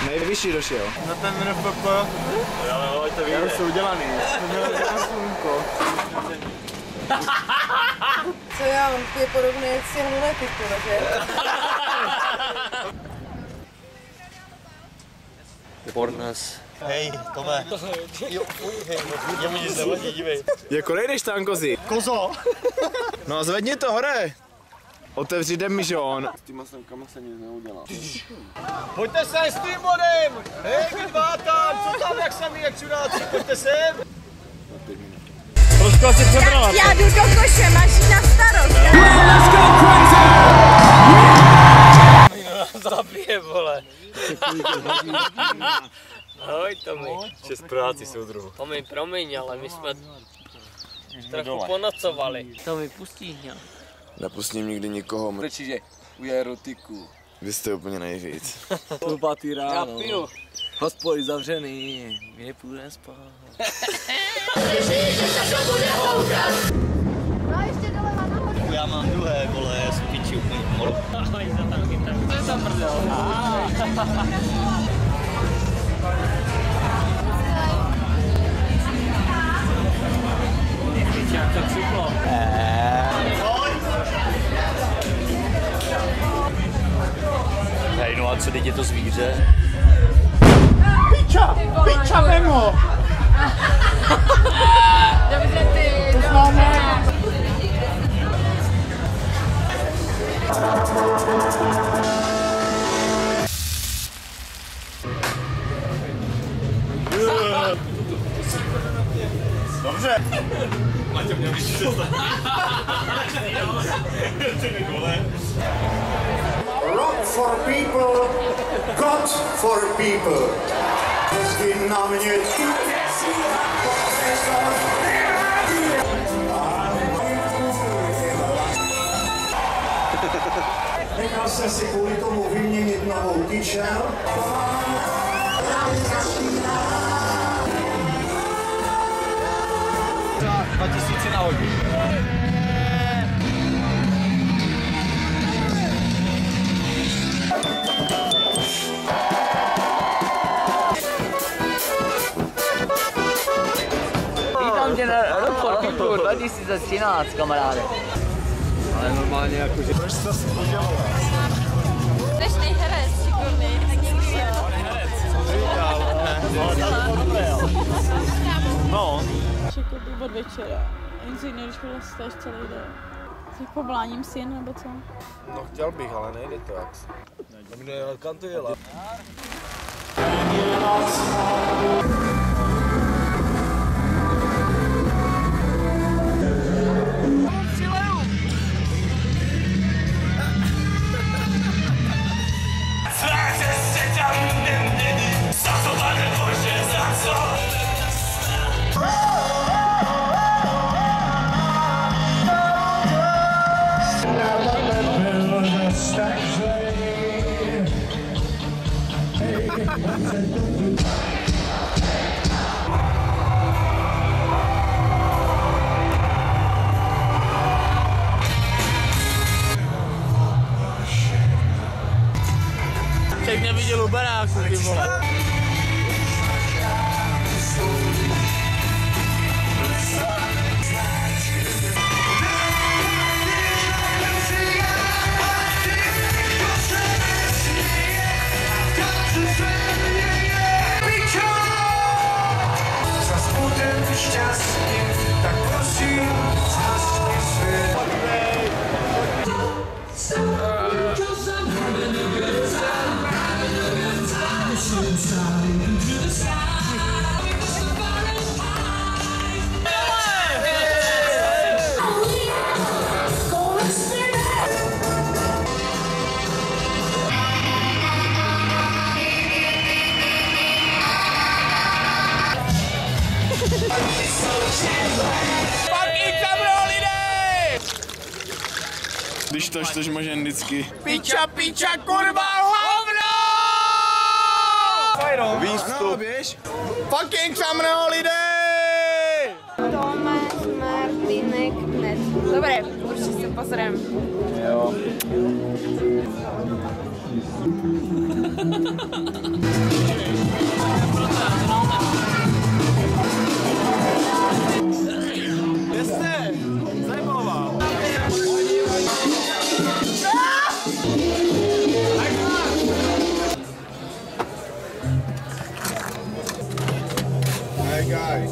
Nejvyšší došel. Na ten RFP. Jo, to vyjde. Já už jsou udělaný. Co já, on je podobný jak si hnulé typu, takže? Pornas. Hej, Tome. Je mi nic nevadí, dívej. Jako nejdeš tam, kozy? Kozo. No zvedni to hore. Otevři demižon. S týma semkama se nic neudělá. Pojďte sem s tím bodem. Hej, vy dva tam, co tam, jak sami, jak čuráci, pojďte sem. Trošku asi přebrala. Já jdu do koše, máš jít na starost. Zabije, vole. Ahoj, Tomi. Čest práci, soudruhu. Tomi, promiň, ale my jsme trochu ponocovali. Tomi, pustíš mě. Nepustím nikdy nikoho. Určitě udělej erotiku. Vy jste úplně nejvíc. Klupatý ráno. Já piju. Hospody zavřený, my nepůjdeme spát. Já mám druhé, vole, já jsem piči úplně molo. Ahoj, za tam kytar. Co je tam prdel? Jak to křuplo. Hej, no a co teď je to zvíře? Piča, vem ho! Dobře ty, To známe. Dobře. Maťo měl vyšší Rock for people, God for people. Hezky na mě nechal jsem si kvůli tomu vyměnit novou kyčel. 2000 na hodinu. Vítám tě na Rock for People 2013, kamaráde. Ale normálně jakože... Dnešný herec, šikovný, tak někdy je. No. Jako od večera. Nic jiného, když vlastně celý den. Tak pobláním si jen, nebo co? No chtěl bych, ale nejde to jak. Kam to jela? Však neviděl u baráku, ty vole. tak prosím, zhasni svět. Když to čteš možná vždycky. Piča, piča, kurva, hovno! Výstup. Běž. Fucking samrho lidé! Tomáš Martinek net. Dobré, určitě se pozriem. Jo. Jasně, zajímavá. Hey guys.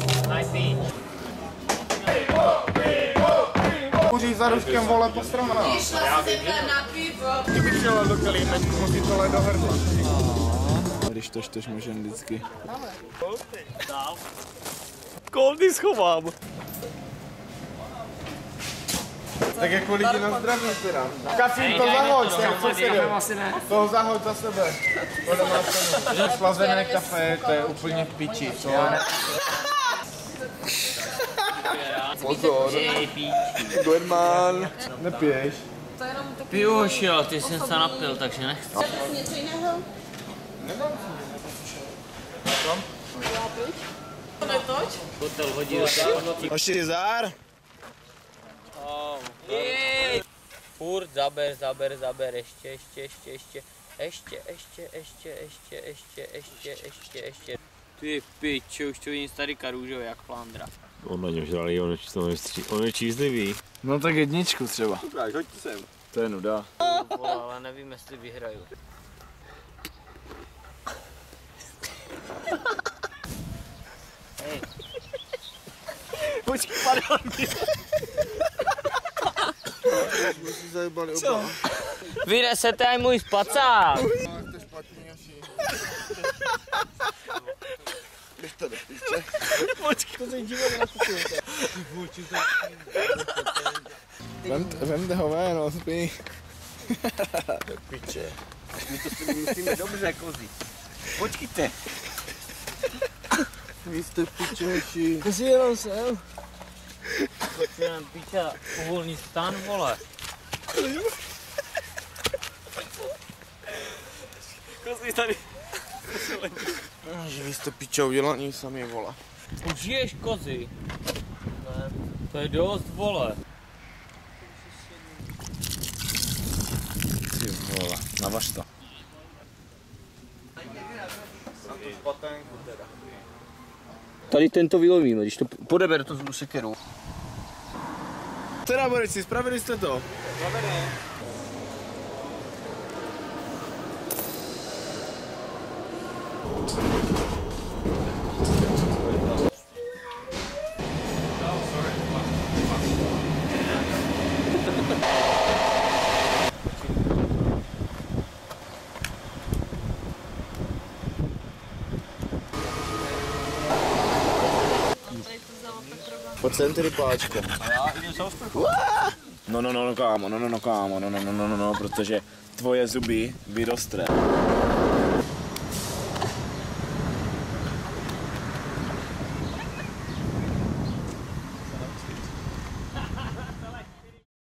Kuří za ruškem, vole, postramaná. Kdybych šel do kelímečku, musí tohle do hrdla. Když tož můžem vždycky. Koldy schovám. Tak jako lidi na zdraví teda. Kafín, to zahoď, to zahoď za sebe. To jdeme na scénu. Slazené kafe, to je úplně v piči, co? Pozor. Gorman, nepiješ. Piju už jo, ty jsem se napil, takže nechci. Něco jiného? Netoč? Hotel hodí do Hoši, zár. Furt zaber, ještě. Ty piče, už to vidím starý růžový jak flandra. On na něm žralý, on je čízlivý. No tak jedničku třeba. Dobrá, hoďte sem. To je nuda. Vole, ale nevím, jestli vyhraju. Hej. Počkej, pardon. Musí zajebali oba. Vynesete aj můj spacák. To je špatný asi. Běž to do píče. Počkej, to se dívat na kuku. Vemte ho ven, on spí. Do píče. My to si myslíme dobře, kozy. Počkejte. Vy jste pičeši. Kozy jenom sem. Kozy jenom píče, uvolní stan, vole. Kozy tady. Že vy jste piče udělaný sami, vole. Už žiješ kozy. Ne, to je dost, vole. Ty vole, navaž to. Tady tento vylovíme, když to podebere to zlu sekerou. Teda Boreci, spravili jste to? Pojď sem ty rybáčko. No kámo, protože tvoje zuby vyrostre.